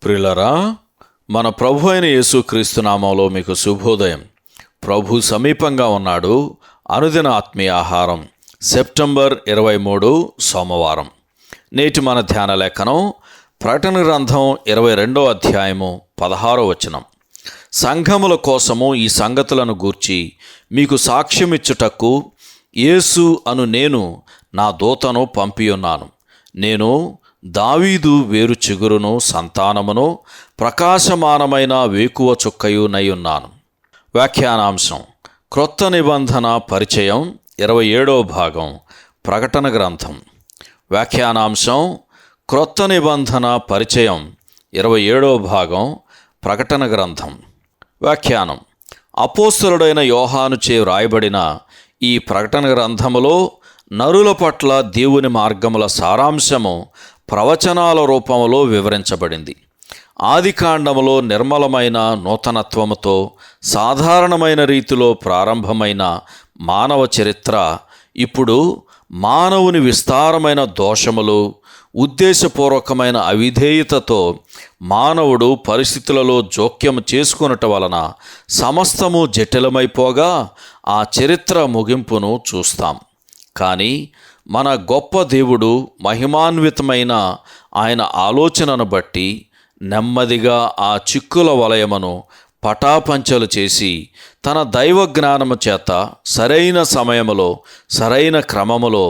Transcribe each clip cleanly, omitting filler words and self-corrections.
ప్రియులారా, మన ప్రభు అయిన యేసుక్రీస్తు నామంలో మీకు శుభోదయం. ప్రభు సమీపంగా ఉన్నాడు. అనుదిన ఆత్మీయ ఆహారం, సెప్టెంబర్ 23 సోమవారం. నేటి మన ధ్యాన లేఖనం ప్రకటన గ్రంథం 22వ అధ్యాయము 16వ వచనం. సంఘముల కోసము ఈ సంగతులను గూర్చి మీకు సాక్ష్యమిచ్చుటకు యేసు అను నేను నా దూతను పంపియున్నాను. నేను దావీదు వేరు చిగురును సంతానమును ప్రకాశమానమైన వేకువ చుక్కయునయ్యున్నాను. వ్యాఖ్యానాంశం: క్రొత్త నిబంధన పరిచయం 27వ భాగం, ప్రకటన గ్రంథం. వ్యాఖ్యానాంశం: క్రొత్త నిబంధన పరిచయం 27వ భాగం, ప్రకటన గ్రంథం. వ్యాఖ్యానం: అపోస్తలుడైన యోహానుచే వ్రాయబడిన ఈ ప్రకటన గ్రంథములో నరుల పట్ల దేవుని మార్గముల సారాంశము ప్రవచనాల రూపంలో వివరించబడింది. ఆదికాండములో నిర్మలమైన నూతనత్వముతో సాధారణమైన రీతిలో ప్రారంభమైన మానవ చరిత్ర ఇప్పుడు మానవుని విస్తారమైన దోషములు, ఉద్దేశపూర్వకమైన అవిధేయతతో మానవుడు పరిస్థితులలో జోక్యం చేసుకొనుట వలన సమస్తము జటిలమైపోగా ఆ చరిత్ర ముగింపును చూస్తాం. కానీ మన గొప్ప దేవుడు మహిమాన్వితమైన ఆయన ఆలోచనను బట్టి నెమ్మదిగా ఆ చిక్కుల వలయమును పటాపంచలు చేసి తన దైవ జ్ఞానము చేత సరైన సమయములో సరైన క్రమములో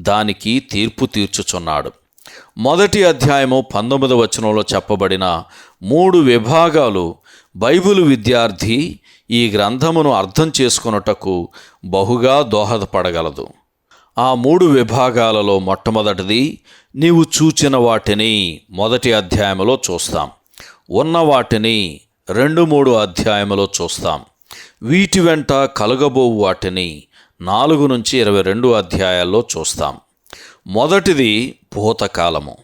దానికి తీర్పు తీర్చుచున్నాడు. మొదటి అధ్యాయము 19వ వచనంలో చెప్పబడిన 3 విభాగాలు బైబిలు విద్యార్థి ఈ గ్రంథమును అర్థం చేసుకొనుటకు బహుగా దోహదపడగలదు. ఆ 3 విభాగాలలో మొట్టమొదటిది నీవు చూచిన వాటిని మొదటి అధ్యాయములో చూస్తాం. ఉన్న వాటిని 2-3 అధ్యాయములో చూస్తాం. వీటి వెంట కలగబోవు వాటిని 4-22 అధ్యాయాల్లో చూస్తాం. మొదటిది భూతకాలము,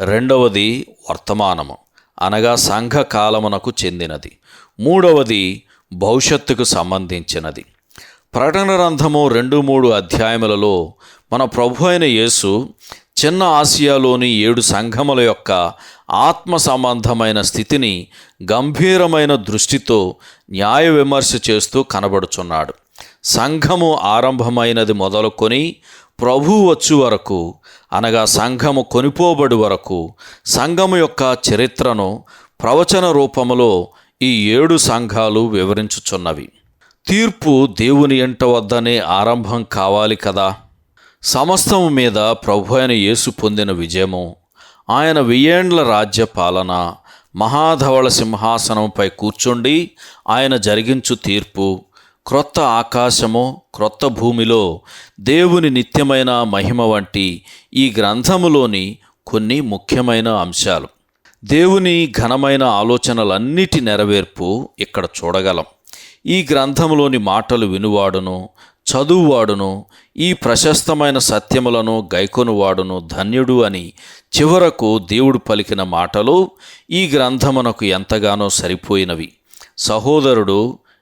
రెండవది వర్తమానము అనగా సంఘకాలమునకు చెందినది, మూడవది భవిష్యత్తుకు సంబంధించినది. ప్రకటన గ్రంథము 2-3 అధ్యాయములలో మన ప్రభు అయిన యేసు చిన్న ఆసియాలోని 7 సంఘముల యొక్క ఆత్మ సంబంధమైన స్థితిని గంభీరమైన దృష్టితో న్యాయ విమర్శ చేస్తూ కనబడుచున్నాడు. సంఘము ఆరంభమైనది మొదలుకొని ప్రభువు వచ్చు వరకు, అనగా సంఘము కొనిపోబడి వరకు సంఘము యొక్క చరిత్రను ప్రవచన రూపములో ఈ 7 సంఘాలు వివరించుచున్నవి. తీర్పు దేవుని ఎంట వద్దనే ఆరంభం కావాలి కదా. సమస్తము మీద ప్రభు అయిన యేసు పొందిన విజయము, ఆయన 1000 ఏండ్ల రాజ్య పాలన, మహాధవళ సింహాసనంపై కూర్చుండి ఆయన జరిగించు తీర్పు, క్రొత్త ఆకాశము క్రొత్త భూమిలో దేవుని నిత్యమైన మహిమ వంటి ఈ గ్రంథములోని కొన్ని ముఖ్యమైన అంశాలు. దేవుని ఘనమైన ఆలోచనలన్నిటి నెరవేర్పు ఇక్కడ చూడగలం. ఈ గ్రంథంలోని మాటలు వినువాడును చదువువాడును ఈ ప్రశస్తమైన సత్యములను గైకొనువాడును ధన్యుడు అని చివరకు దేవుడు పలికిన మాటలు ఈ గ్రంథమునకు ఎంతగానో సరిపోయినవి. సహోదరుడు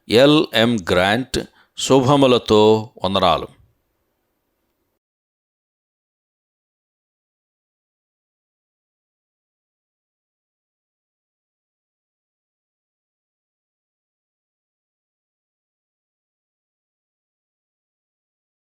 ఎల్.ఎం. గ్రాంట్, శుభములతో వందనాలు.